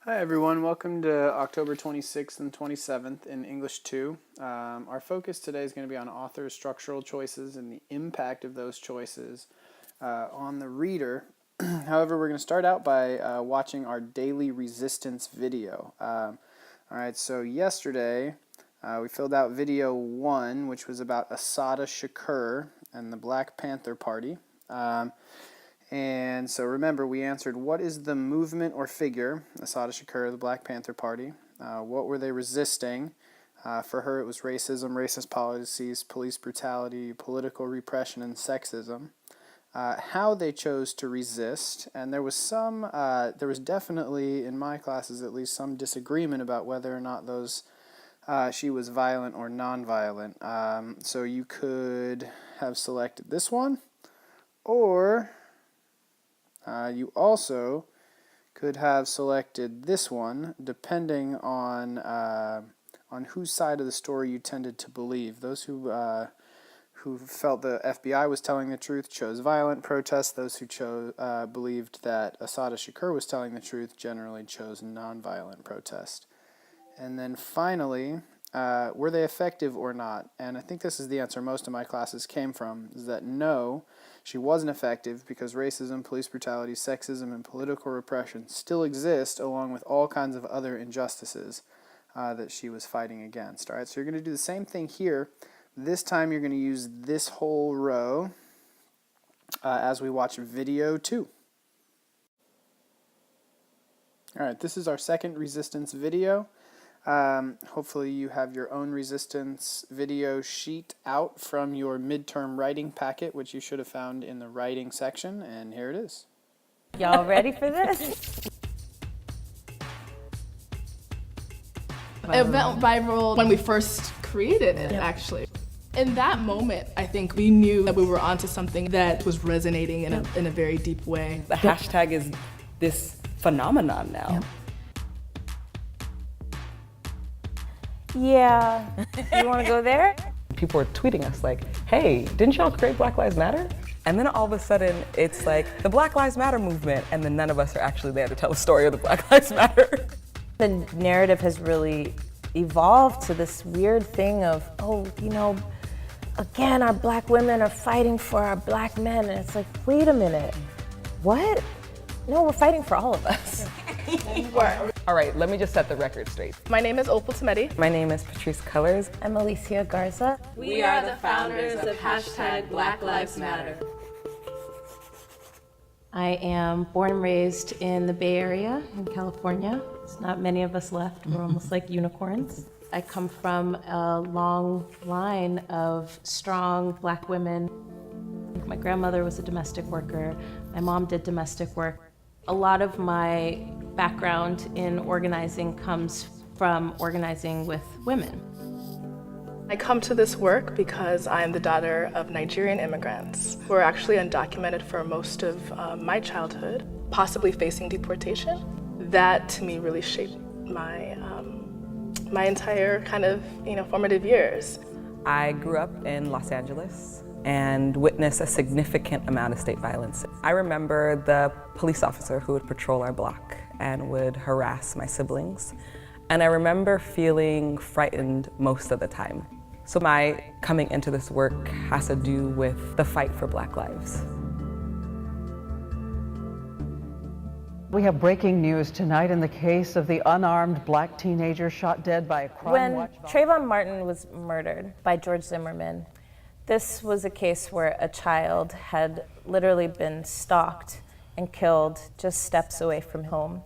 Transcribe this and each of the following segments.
Hi everyone, welcome to October 26th and 27th in English 2. Our focus today is going to be on author's structural choices and the impact of those choices on the reader. However, we're going to start out by watching our daily resistance video. Alright, so yesterday we filled out video 1, which was about Assata Shakur and the Black Panther Party. And so remember, we answered, what is the movement or figure, Assata Shakur, the Black Panther Party? What were they resisting? For her, it was racism, racist policies, police brutality, political repression, and sexism. How they chose to resist, and there was definitely, in my classes at least, some disagreement about whether or not she was violent or nonviolent. So you could have selected this one, or you also could have selected this one, depending on whose side of the story you tended to believe. Those who felt the FBI was telling the truth chose violent protest. Those who believed that Assata Shakur was telling the truth generally chose nonviolent protest. And then finally, were they effective or not? And I think this is the answer most of my classes came from, is that no, she wasn't effective because racism, police brutality, sexism, and political repression still exist along with all kinds of other injustices that she was fighting against. All right, so you're going to do the same thing here. This time you're going to use this whole row as we watch video 2. All right, this is our second resistance video. Hopefully you have your own resistance video sheet out from your midterm writing packet, which you should have found in the writing section, and here it is. Y'all ready for this? It went viral when we first created it, actually. In that moment, I think we knew that we were onto something that was resonating in a very deep way. The hashtag is this phenomenon now. Yeah. You want to go there? People are tweeting us like, hey, didn't y'all create Black Lives Matter? And then all of a sudden, it's like the Black Lives Matter movement, and then none of us are actually there to tell the story of the Black Lives Matter. The narrative has really evolved to this weird thing of, oh, you know, again, our black women are fighting for our black men. And it's like, wait a minute, what? No, we're fighting for all of us. All right, let me just set the record straight. My name is Opal Tamedi. My name is Patrice Colors. I'm Alicia Garza. We are the founders of hashtag Black Lives Matter. I am born and raised in the Bay Area in California. There's not many of us left. We're almost like unicorns. I come from a long line of strong black women. My grandmother was a domestic worker. My mom did domestic work. A lot of my background in organizing comes from organizing with women. I come to this work because I'm the daughter of Nigerian immigrants who are actually undocumented for most of my childhood, possibly facing deportation. That, to me, really shaped my my entire kind of, formative years. I grew up in Los Angeles and witnessed a significant amount of state violence. I remember the police officer who would patrol our block and would harass my siblings. And I remember feeling frightened most of the time. So my coming into this work has to do with the fight for Black lives. We have breaking news tonight in the case of the unarmed black teenager shot dead by a crime watch. When Trayvon Martin was murdered by George Zimmerman, this was a case where a child had literally been stalked and killed just steps away from home.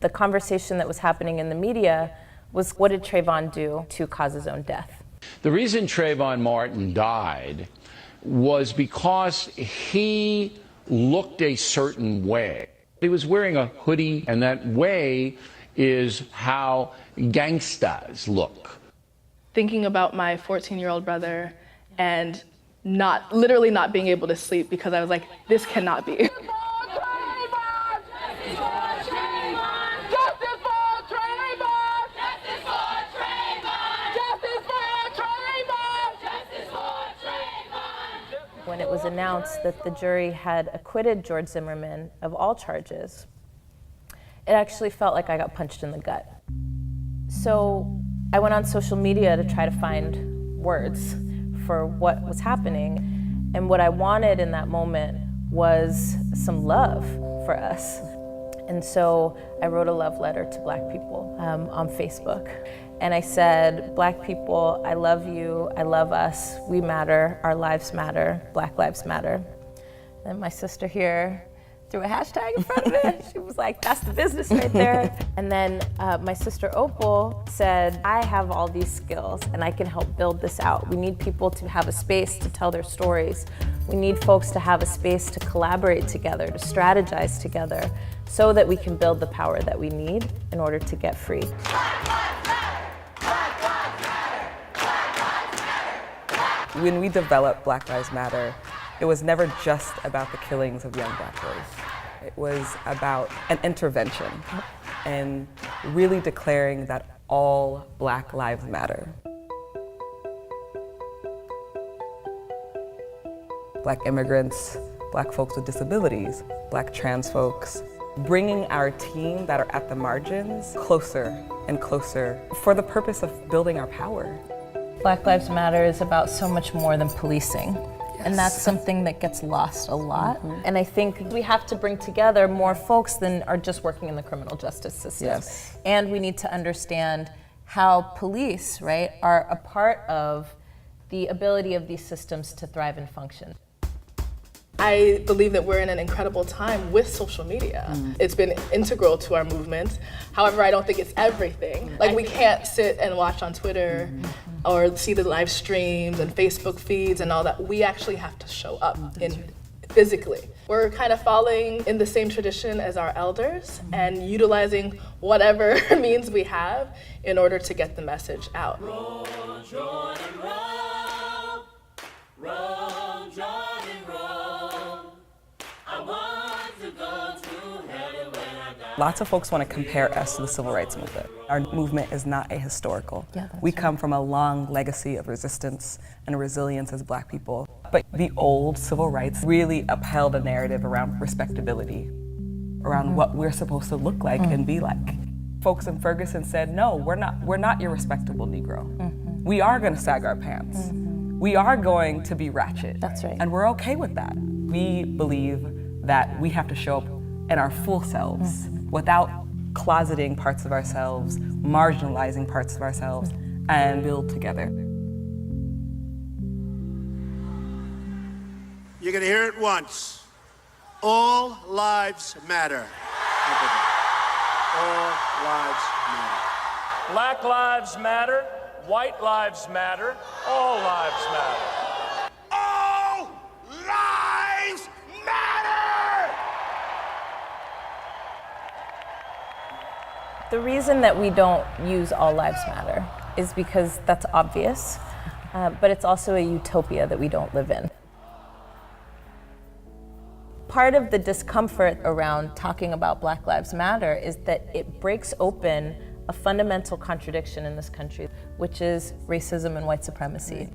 The conversation that was happening in the media was, what did Trayvon do to cause his own death? The reason Trayvon Martin died was because he looked a certain way. He was wearing a hoodie, and that way is how gangstas look. Thinking about my 14-year-old brother and literally not being able to sleep because I was like, this cannot be. When it was announced that the jury had acquitted George Zimmerman of all charges, it actually felt like I got punched in the gut. So I went on social media to try to find words for what was happening. And what I wanted in that moment was some love for us. And so I wrote a love letter to Black people on Facebook. And I said, Black people, I love you, I love us, we matter, our lives matter, Black lives matter. And my sister here threw a hashtag in front of it. She was like, that's the business right there. And then my sister Opal said, I have all these skills and I can help build this out. We need people to have a space to tell their stories. We need folks to have a space to collaborate together, to strategize together, so that we can build the power that we need in order to get free. When we developed Black Lives Matter, it was never just about the killings of young Black boys. It was about an intervention and really declaring that all Black lives matter. Black immigrants, Black folks with disabilities, Black trans folks, bringing our team that are at the margins closer and closer for the purpose of building our power. Black Lives Matter is about so much more than policing. And that's something that gets lost a lot. And I think we have to bring together more folks than are just working in the criminal justice system. Yes. And we need to understand how police, right, are a part of the ability of these systems to thrive and function. I believe that we're in an incredible time with social media. It's been integral to our movement. However, I don't think it's everything. Like, we can't sit and watch on Twitter or see the live streams and Facebook feeds and all that. We actually have to show up physically. We're kind of following in the same tradition as our elders and utilizing whatever means we have in order to get the message out. Roll, Jordan, roll. Roll, Jordan, roll. I want to go to heaven when I die. Lots of folks want to compare us to the civil rights movement. Our movement is not ahistorical. We come from a long legacy of resistance and resilience as Black people. But the old civil rights really upheld a narrative around respectability, around what we're supposed to look like and be like. Folks in Ferguson said, no, we're not your respectable Negro. We are going to sag our pants. We are going to be ratchet. That's right. And we're okay with that. We believe that we have to show up in our full selves without closeting parts of ourselves, marginalizing parts of ourselves, and build together. You're going to hear it once. All lives matter. All lives matter. Black lives matter, white lives matter, all lives matter. All lives matter! The reason that we don't use all lives matter is because that's obvious, but it's also a utopia that we don't live in. Part of the discomfort around talking about Black Lives Matter is that it breaks open a fundamental contradiction in this country, which is racism and white supremacy.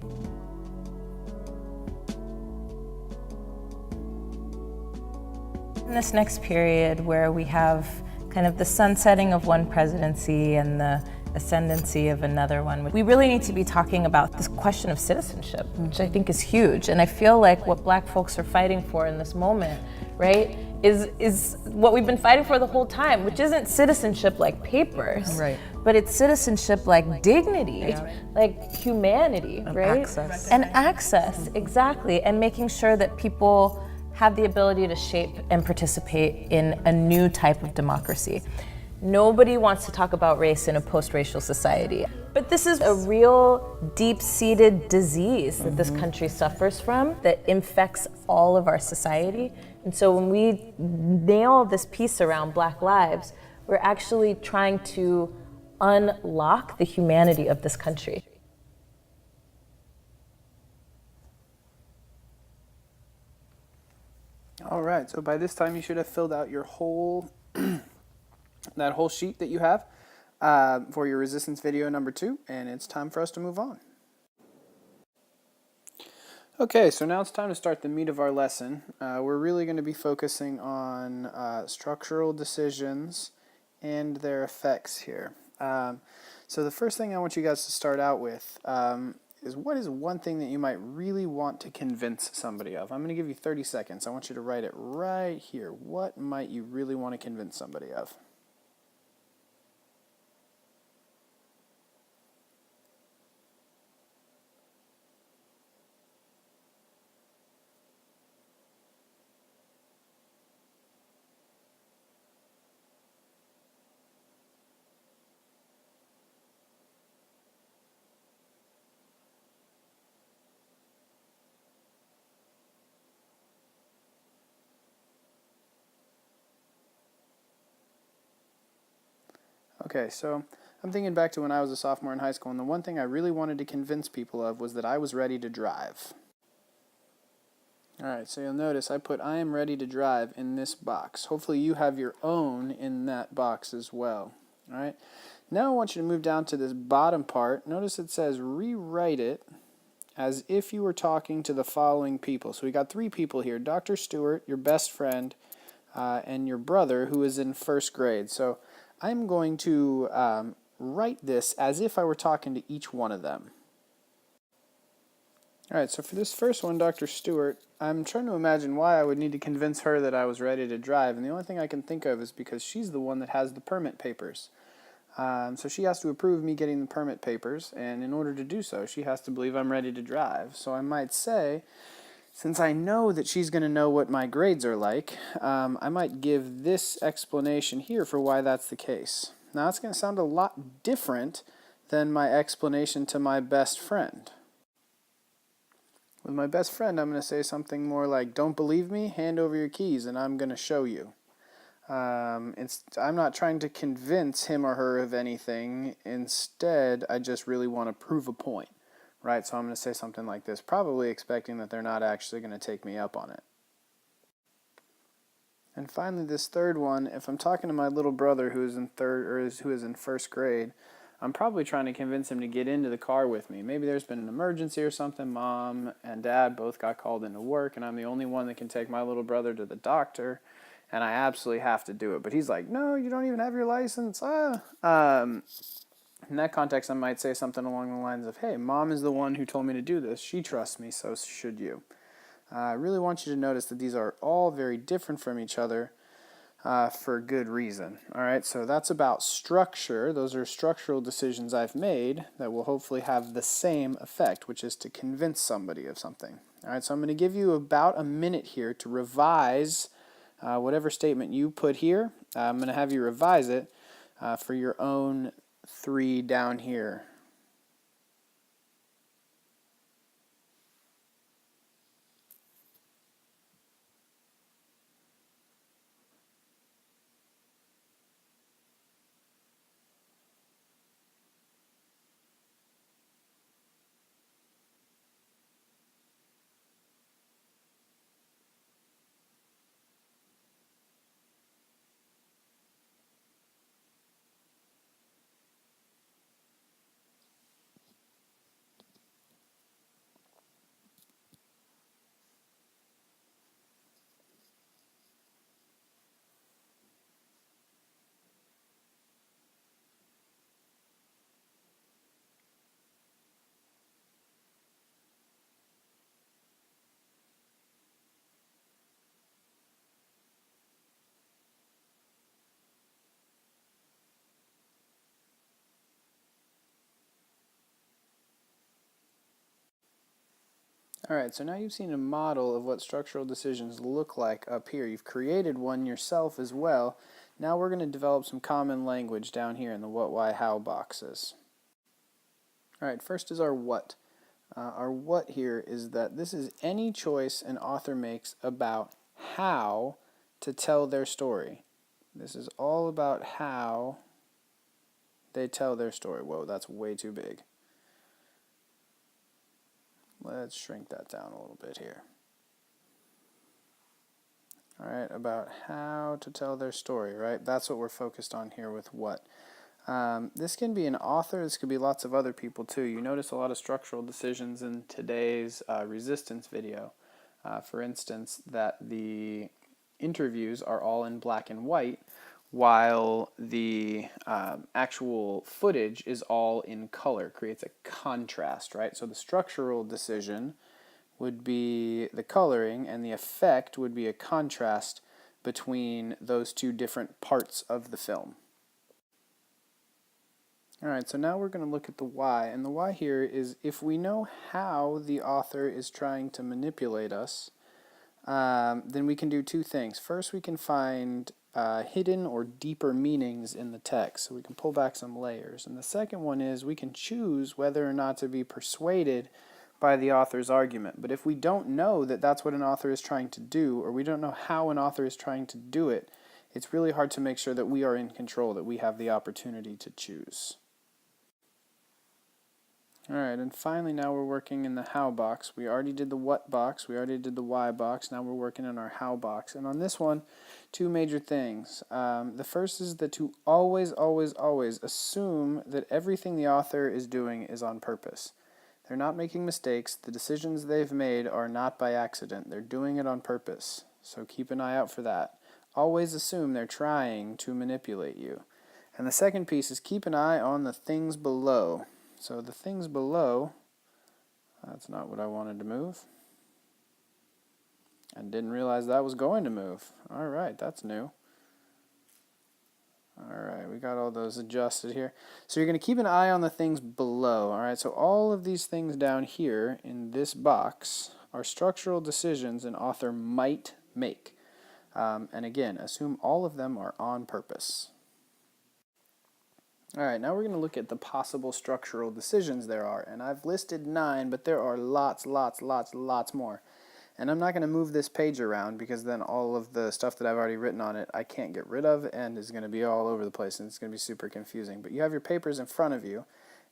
In this next period where we have kind of the sunsetting of one presidency and the ascendancy of another one, we really need to be talking about this question of citizenship, which I think is huge. And I feel like what Black folks are fighting for in this moment, right, is what we've been fighting for the whole time, which isn't citizenship like papers, Right. but it's citizenship like dignity, like humanity, And right? access. And access, exactly. And making sure that people have the ability to shape and participate in a new type of democracy. Nobody wants to talk about race in a post-racial society. But this is a real deep-seated disease that this country suffers from that infects all of our society. And so when we nail this piece around Black lives, we're actually trying to unlock the humanity of this country. All right, so by this time you should have filled out your whole that whole sheet that you have for your resistance video number 2, and it's time for us to move on. Okay, so now it's time to start the meat of our lesson. We're really going to be focusing on structural decisions and their effects here. So the first thing I want you guys to start out with is what is one thing that you might really want to convince somebody of? I'm going to give you 30 seconds. I want you to write it right here. What might you really want to convince somebody of? Okay, so I'm thinking back to when I was a sophomore in high school, and the one thing I really wanted to convince people of was that I was ready to drive. Alright, so you'll notice I put I am ready to drive in this box. Hopefully you have your own in that box as well. Alright, now I want you to move down to this bottom part. Notice it says rewrite it as if you were talking to the following people. So we got 3 people here: Dr. Stewart, your best friend, and your brother who is in 1st grade. So I'm going to write this as if I were talking to each one of them. Alright, so for this first one, Dr. Stewart, I'm trying to imagine why I would need to convince her that I was ready to drive, and the only thing I can think of is because she's the one that has the permit papers. So she has to approve me getting the permit papers, and in order to do so, she has to believe I'm ready to drive. So I might say, since I know that she's going to know what my grades are like, I might give this explanation here for why that's the case. Now, it's going to sound a lot different than my explanation to my best friend. With my best friend, I'm going to say something more like, don't believe me? Hand over your keys and I'm going to show you. I'm not trying to convince him or her of anything. Instead, I just really want to prove a point. Right, so I'm going to say something like this, probably expecting that they're not actually going to take me up on it. And finally, this third one, if I'm talking to my little brother who is in 1st grade, I'm probably trying to convince him to get into the car with me. Maybe there's been an emergency or something. Mom and Dad both got called into work, and I'm the only one that can take my little brother to the doctor, and I absolutely have to do it. But he's like, no, you don't even have your license. In that context, I might say something along the lines of, hey, Mom is the one who told me to do this. She trusts me, so should you. I really want you to notice that these are all very different from each other for good reason. All right, so that's about structure. Those are structural decisions I've made that will hopefully have the same effect, which is to convince somebody of something. All right, so I'm going to give you about a minute here to revise whatever statement you put here. I'm going to have you revise it for your own 3 down here. Alright, so now you've seen a model of what structural decisions look like up here. You've created one yourself as well. Now we're going to develop some common language down here in the what, why, how boxes. Alright, first is our what. Our what here is that this is any choice an author makes about how to tell their story. This is all about how they tell their story. Whoa, that's way too big. Let's shrink that down a little bit here. Alright, about how to tell their story, right? That's what we're focused on here with what. This can be an author, this could be lots of other people too. You notice a lot of structural decisions in today's resistance video. For instance, that the interviews are all in black and white, while the actual footage is all in color, creates a contrast, right? So the structural decision would be the coloring, and the effect would be a contrast between those two different parts of the film. Alright, so now we're going to look at the why, and the why here is if we know how the author is trying to manipulate us, then we can do two things. First, we can find hidden or deeper meanings in the text, so we can pull back some layers. And the second one is we can choose whether or not to be persuaded by the author's argument. But if we don't know that that's what an author is trying to do, or we don't know how an author is trying to do it, it's really hard to make sure that we are in control, that we have the opportunity to choose. Alright, and finally now we're working in the how box. We already did the what box, we already did the why box, now we're working in our how box. And on this one, two major things. The first is that to always assume that everything the author is doing is on purpose. They're not making mistakes, the decisions they've made are not by accident, they're doing it on purpose. So keep an eye out for that. Always assume they're trying to manipulate you. And the second piece is keep an eye on the things below. So the things below, that's not what I wanted to move. I didn't realize that was going to move. Alright, that's new. Alright, we got all those adjusted here. So you're going to keep an eye on the things below. Alright, so all of these things down here in this box are structural decisions an author might make. And again, assume all of them are on purpose. Alright, now we're going to look at the possible structural decisions there are. And I've listed 9, but there are lots more. And I'm not going to move this page around because then all of the stuff that I've already written on it I can't get rid of and is going to be all over the place and it's going to be super confusing. But you have your papers in front of you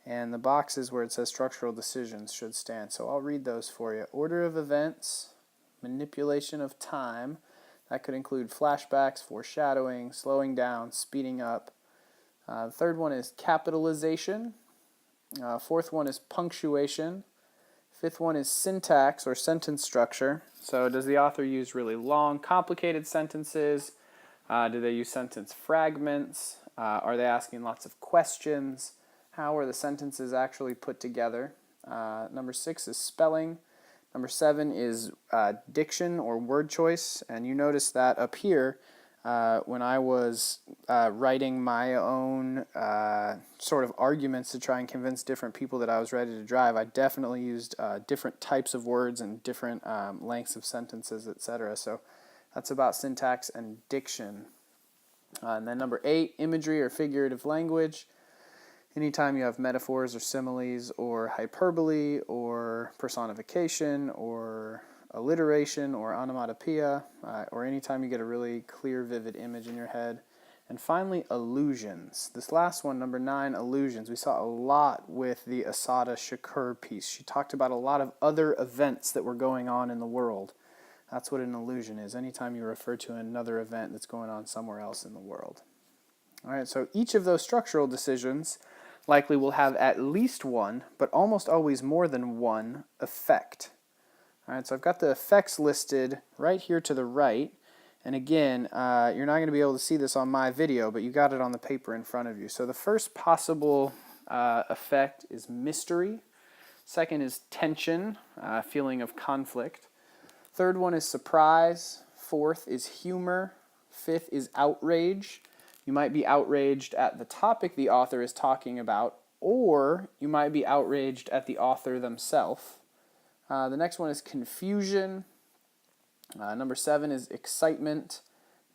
and the boxes where it says structural decisions should stand. So I'll read those for you. Order of events, manipulation of time. That could include flashbacks, foreshadowing, slowing down, speeding up. The third one is capitalization. Fourth one is punctuation. Fifth one is syntax or sentence structure. So does the author use really long, complicated sentences? Do they use sentence fragments? Are they asking lots of questions? How are the sentences actually put together? Number 6 is spelling. Number 7 is diction or word choice. And you notice that up here, when I was writing my own sort of arguments to try and convince different people that I was ready to drive, I definitely used different types of words and different lengths of sentences, etc. So that's about syntax and diction. And then number 8, imagery or figurative language. Anytime you have metaphors or similes or hyperbole or personification or alliteration or onomatopoeia, or anytime you get a really clear, vivid image in your head. And finally, allusions. This last one, number 9, allusions. We saw a lot with the Assata Shakur piece. She talked about a lot of other events that were going on in the world. That's what an allusion is, anytime you refer to another event that's going on somewhere else in the world. Alright, so each of those structural decisions likely will have at least one, but almost always more than one, effect. Alright, so I've got the effects listed right here to the right, and again, you're not going to be able to see this on my video, but you got it on the paper in front of you. So the first possible effect is mystery. Second is tension, feeling of conflict. Third one is surprise. Fourth is humor. Fifth is outrage. You might be outraged at the topic the author is talking about, or you might be outraged at the author themselves. The next one is confusion. Number 7 is excitement.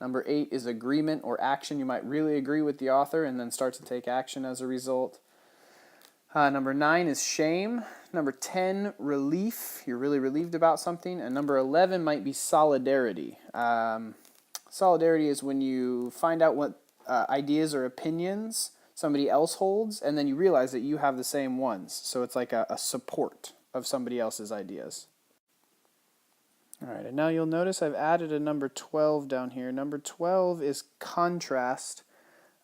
Number 8 is agreement or action. You might really agree with the author and then start to take action as a result. Number 9 is shame. Number 10, relief. You're really relieved about something. And number 11 might be solidarity. Solidarity is when you find out what ideas or opinions somebody else holds, and then you realize that you have the same ones. So it's like a support of somebody else's ideas. Alright, and now you'll notice I've added a number 12 down here. Number 12 is contrast.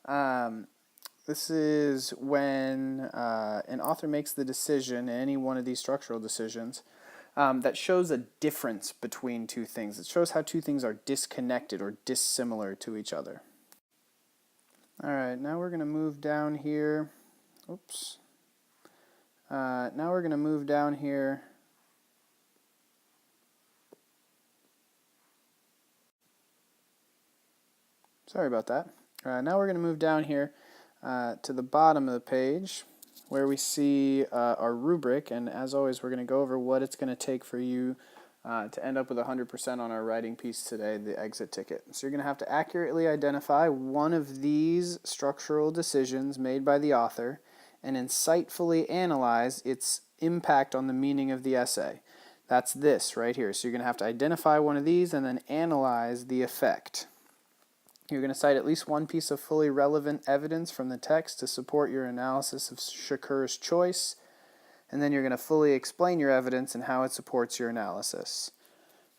This is when an author makes the decision, any one of these structural decisions, that shows a difference between two things. It shows how two things are disconnected or dissimilar to each other. All right, now we're going to move down here. Oops. Now we're going to move down here. Sorry about that. Now we're going to move down here to the bottom of the page where we see our rubric, and as always we're going to go over what it's going to take for you to end up with 100% on our writing piece today, the exit ticket. So you're going to have to accurately identify one of these structural decisions made by the author and insightfully analyze its impact on the meaning of the essay. That's this right here. So you're going to have to identify one of these and then analyze the effect. You're going to cite at least one piece of fully relevant evidence from the text to support your analysis of Shakur's choice, and then you're going to fully explain your evidence and how it supports your analysis.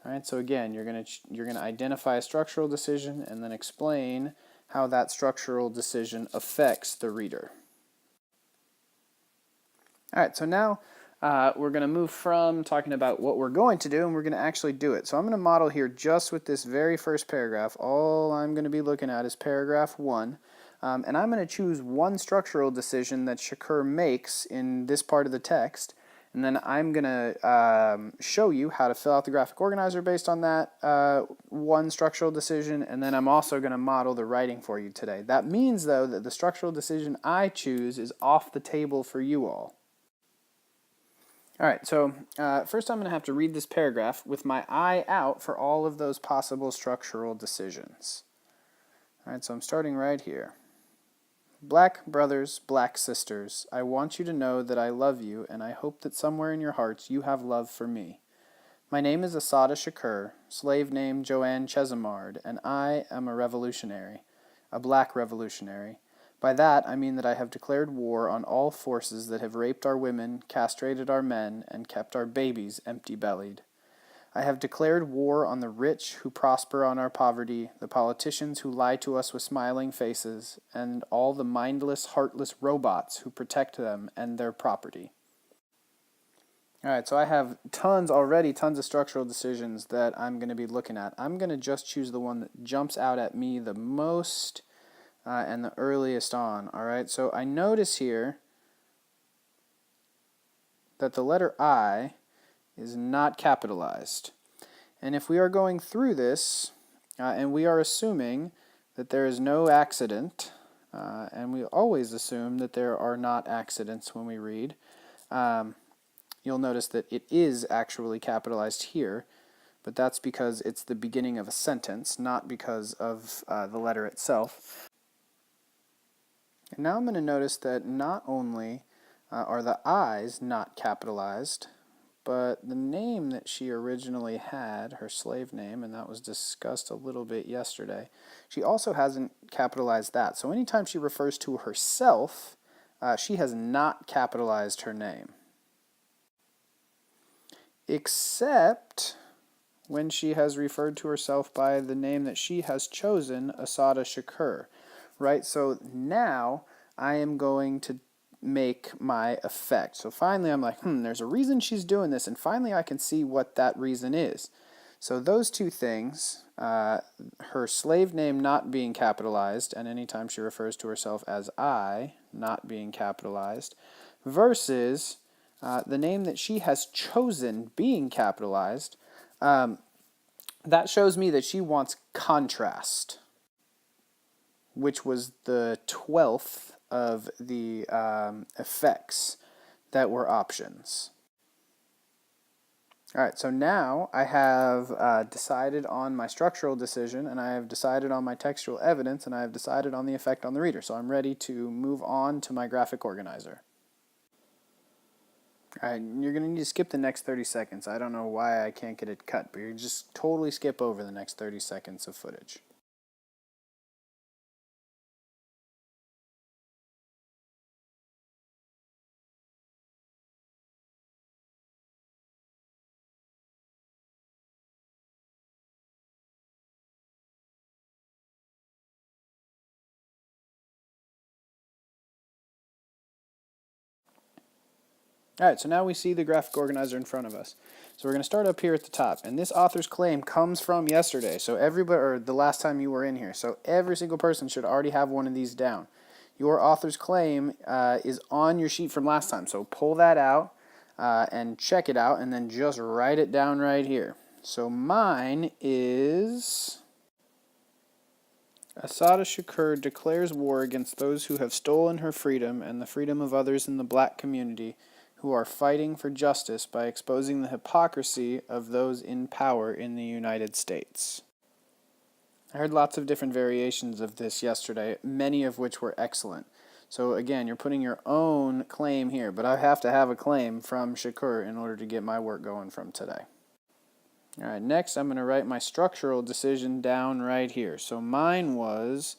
All right, so again, you're going to identify a structural decision and then explain how that structural decision affects the reader. All right, so now we're going to move from talking about what we're going to do and we're going to actually do it. So I'm going to model here just with this very first paragraph. All I'm going to be looking at is paragraph 1. And I'm going to choose one structural decision that Shakur makes in this part of the text. And then I'm going to show you how to fill out the graphic organizer based on that one structural decision. And then I'm also going to model the writing for you today. That means, though, that the structural decision I choose is off the table for you all. All right, so first I'm going to have to read this paragraph with my eye out for all of those possible structural decisions. All right, so I'm starting right here. Black brothers, black sisters, I want you to know that I love you, and I hope that somewhere in your hearts you have love for me. My name is Assata Shakur, slave name Joanne Chesimard, and I am a revolutionary, a black revolutionary. By that, I mean that I have declared war on all forces that have raped our women, castrated our men, and kept our babies empty-bellied. I have declared war on the rich who prosper on our poverty, the politicians who lie to us with smiling faces, and all the mindless, heartless robots who protect them and their property. All right, so I have tons of structural decisions that I'm going to be looking at. I'm going to just choose the one that jumps out at me the most and the earliest on. All right, so I notice here that the letter I is not capitalized. And if we are going through this, and we are assuming that there is no accident, and we always assume that there are not accidents when we read, you'll notice that it is actually capitalized here, but that's because it's the beginning of a sentence, not because of the letter itself. And now I'm going to notice that not only are the I's not capitalized, but the name that she originally had, her slave name, and that was discussed a little bit yesterday, she also hasn't capitalized that. So anytime she refers to herself, she has not capitalized her name. Except when she has referred to herself by the name that she has chosen, Assata Shakur. Right, so now I am going to make my effect. So finally I'm like, there's a reason she's doing this, and finally I can see what that reason is. So those two things, her slave name not being capitalized, and anytime she refers to herself as I not being capitalized, versus the name that she has chosen being capitalized, that shows me that she wants contrast, which was the 12th of the effects that were options. All right, so now I have decided on my structural decision, and I have decided on my textual evidence, and I have decided on the effect on the reader. So I'm ready to move on to my graphic organizer. All right, you're going to need to skip the next 30 seconds. I don't know why I can't get it cut, but you just totally skip over the next 30 seconds of footage. All right, so now we see the graphic organizer in front of us. So we're going to start up here at the top. And this author's claim comes from yesterday. So everybody, or the last time you were in here. So every single person should already have one of these down. Your author's claim is on your sheet from last time. So pull that out and check it out, and then just write it down right here. So mine is... Assata Shakur declares war against those who have stolen her freedom and the freedom of others in the black community who are fighting for justice by exposing the hypocrisy of those in power in the United States. I heard lots of different variations of this yesterday, many of which were excellent. So again, you're putting your own claim here, but I have to have a claim from Shakur in order to get my work going from today. All right, next I'm going to write my structural decision down right here. So mine was,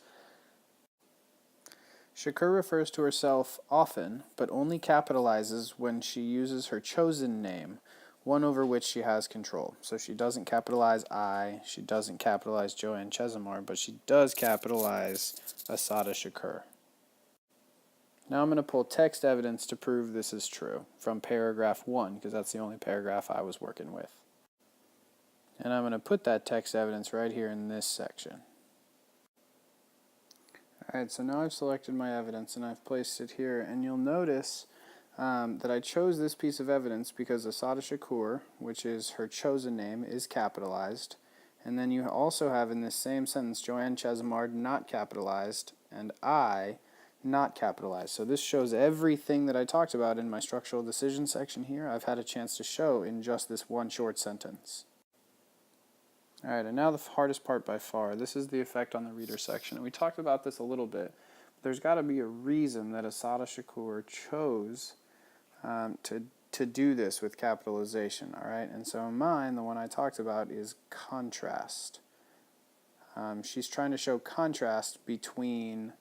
Shakur refers to herself often, but only capitalizes when she uses her chosen name, one over which she has control. So she doesn't capitalize I, she doesn't capitalize Joanne Chesimard, but she does capitalize Assata Shakur. Now I'm going to pull text evidence to prove this is true from paragraph 1, because that's the only paragraph I was working with. And I'm going to put that text evidence right here in this section. Alright, so now I've selected my evidence and I've placed it here, and you'll notice that I chose this piece of evidence because Assata Shakur, which is her chosen name, is capitalized, and then you also have in this same sentence Joanne Chesimard not capitalized and I not capitalized. So this shows everything that I talked about in my structural decision section here I've had a chance to show in just this one short sentence. Alright, and now the hardest part by far. This is the effect on the reader section. And we talked about this a little bit. There's got to be a reason that Assata Shakur chose to do this with capitalization. Alright, and so mine, the one I talked about, is contrast. She's trying to show contrast between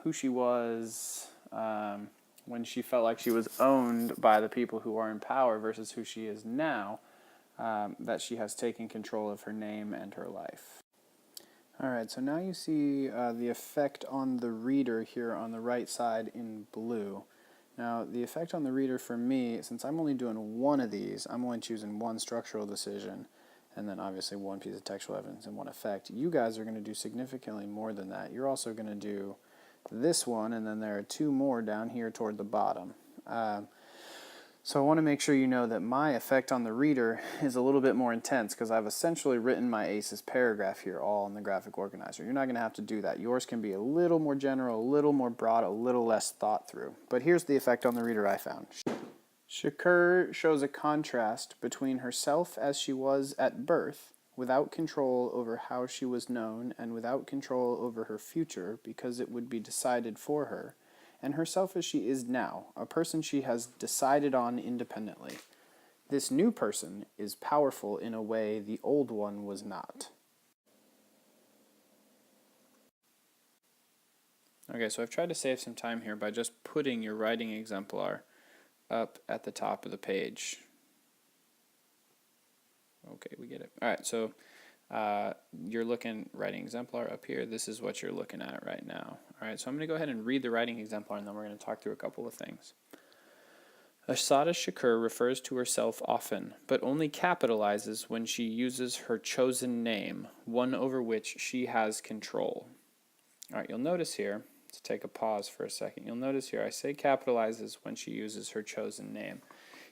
who she was when she felt like she was owned by the people who are in power versus who she is now. That she has taken control of her name and her life. Alright, so now you see the effect on the reader here on the right side in blue. Now, the effect on the reader for me, since I'm only doing one of these, I'm only choosing one structural decision, and then obviously one piece of textual evidence and one effect. You guys are going to do significantly more than that. You're also going to do this one, and then there are two more down here toward the bottom. So I want to make sure you know that my effect on the reader is a little bit more intense because I've essentially written my ACES paragraph here all in the graphic organizer. You're not going to have to do that. Yours can be a little more general, a little more broad, a little less thought through. But here's the effect on the reader I found. Shakur shows a contrast between herself as she was at birth, without control over how she was known and without control over her future because it would be decided for her, and herself as she is now, a person she has decided on independently. This new person is powerful in a way the old one was not. Okay, so I've tried to save some time here by just putting your writing exemplar up at the top of the page. Okay, we get it. Alright, so you're looking writing exemplar up here. This is what you're looking at right now. Alright, so I'm going to go ahead and read the writing exemplar, and then we're going to talk through a couple of things. Assata Shakur refers to herself often, but only capitalizes when she uses her chosen name, one over which she has control. Alright, you'll notice here, to take a pause for a second, you'll notice here I say capitalizes when she uses her chosen name.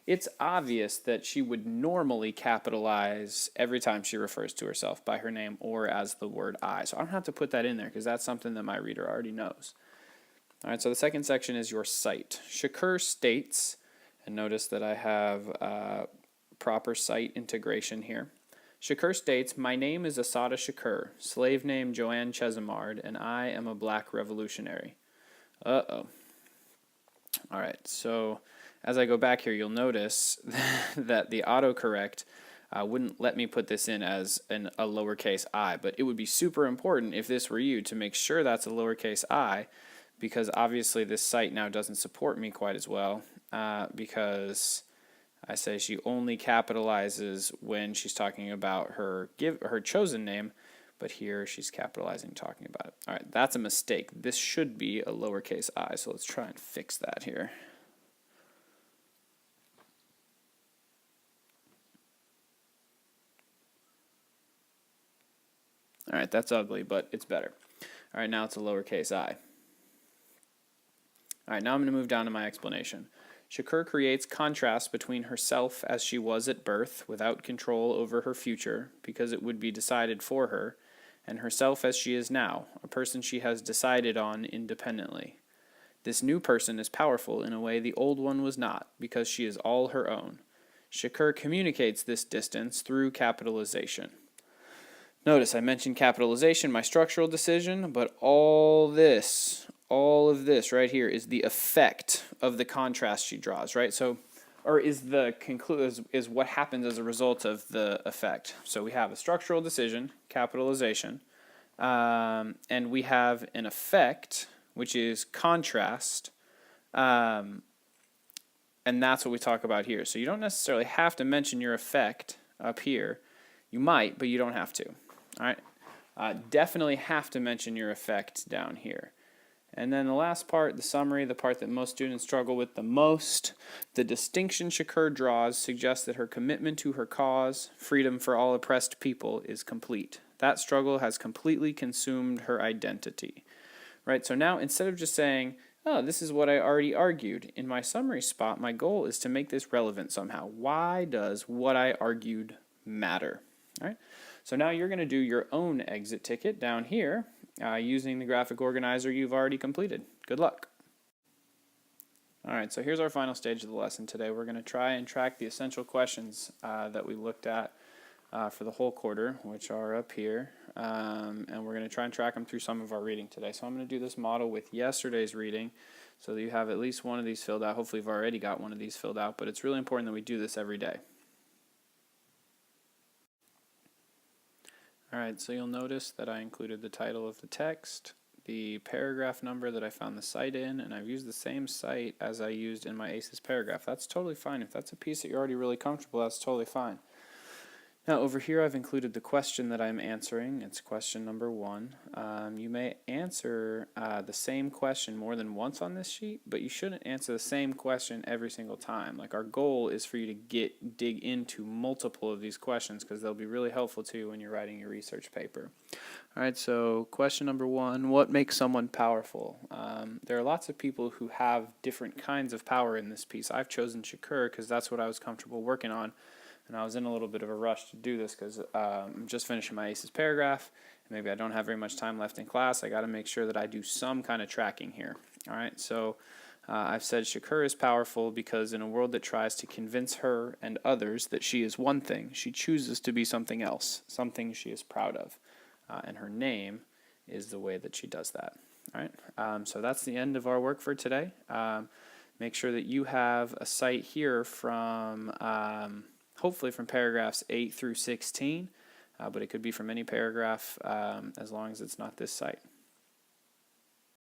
It's obvious that she would normally capitalize every time she refers to herself by her name or as the word I. So I don't have to put that in there because that's something that my reader already knows. Alright, so the second section is your cite. Shakur states, and notice that I have proper cite integration here. Shakur states, "My name is Assata Shakur, slave name Joanne Chesimard, and I am a black revolutionary." Uh-oh. Alright, so as I go back here, you'll notice that the autocorrect wouldn't let me put this in as a lowercase I, but it would be super important if this were you to make sure that's a lowercase I, because obviously this site now doesn't support me quite as well, because I say she only capitalizes when she's talking about her chosen name, but here she's capitalizing talking about it. Alright, that's a mistake. This should be a lowercase I, so let's try and fix that here. All right, that's ugly, but it's better. All right, now it's a lowercase I. All right, now I'm going to move down to my explanation. Shakur creates contrast between herself as she was at birth, without control over her future, because it would be decided for her, and herself as she is now, a person she has decided on independently. This new person is powerful in a way the old one was not, because she is all her own. Shakur communicates this distance through capitalization. Notice I mentioned capitalization, my structural decision, but all of this right here is the effect of the contrast she draws, right? So, or is is what happens as a result of the effect. So we have a structural decision, capitalization, and we have an effect, which is contrast, and that's what we talk about here. So you don't necessarily have to mention your effect up here. You might, but you don't have to. All right. Definitely have to mention your effect down here. And then the last part, the summary, the part that most students struggle with the most, the distinction Shakur draws suggests that her commitment to her cause, freedom for all oppressed people, is complete. That struggle has completely consumed her identity. Right? So now instead of just saying, oh, this is what I already argued, in my summary spot, my goal is to make this relevant somehow. Why does what I argued matter? All right? So now you're going to do your own exit ticket down here using the graphic organizer you've already completed. Good luck. All right, so here's our final stage of the lesson today. We're going to try and track the essential questions that we looked at for the whole quarter, which are up here, and we're going to try and track them through some of our reading today. So I'm going to do this model with yesterday's reading so that you have at least one of these filled out. Hopefully you've already got one of these filled out, but it's really important that we do this every day. All right, so you'll notice that I included the title of the text, the paragraph number that I found the site in, and I've used the same site as I used in my ACES paragraph. That's totally fine. If that's a piece that you're already really comfortable, that's totally fine. Now over here I've included the question that I'm answering. It's question number 1. You may answer the same question more than once on this sheet, but you shouldn't answer the same question every single time. Like, our goal is for you to dig into multiple of these questions because they'll be really helpful to you when you're writing your research paper. Alright, so question number 1, what makes someone powerful? There are lots of people who have different kinds of power in this piece. I've chosen Shakur because that's what I was comfortable working on. And I was in a little bit of a rush to do this because I'm just finishing my ACES paragraph, and maybe I don't have very much time left in class. I got to make sure that I do some kind of tracking here. All right, so I've said Shakur is powerful because in a world that tries to convince her and others that she is one thing, she chooses to be something else, something she is proud of. And her name is the way that she does that. All right, so that's the end of our work for today. Make sure that you have a site here from... hopefully from paragraphs 8 through 16, but it could be from any paragraph as long as it's not this site.